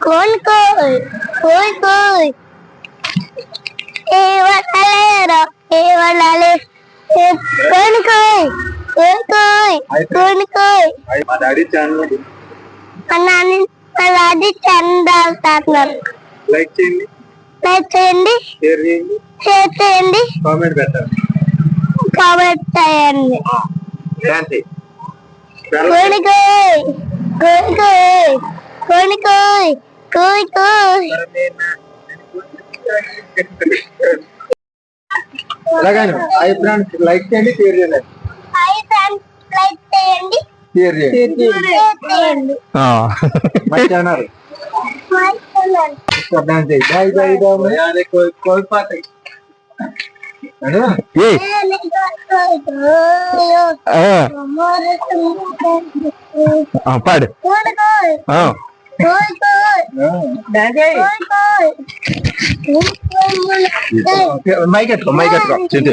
cone కోయ్ కోయ్ కోయ్ ఏవలలేరా ఏవలలే కోన్ కోయ్ కోయ్ కోయ్ కోన్ కోయ్ మా డాడీ ఛానల్ అన్నాని అలాది చందాల్తారు లైక్ చేయండి షేర్ చేయండి కామెంట్ పెట్టండి డాన్స్ కోన్ కోయ్ కోయ్ కోయ్ కోన్ కోయ్ కోయ్ కోయ్ ఎలాగైనా హాయ్ ఫ్రెండ్స్ లైక్ చేయండి షేర్ చేయండి హాయ్ ఫ్రెండ్స్ లైక్ చేయండి షేర్ చేయండి మా ఛానల్ డాన్స్ చేయి బాయ్ బాయ్ బాయ్ అరే కోई పాట అరే ఏ పాడు మైక్ ఎట్టుకో చింటి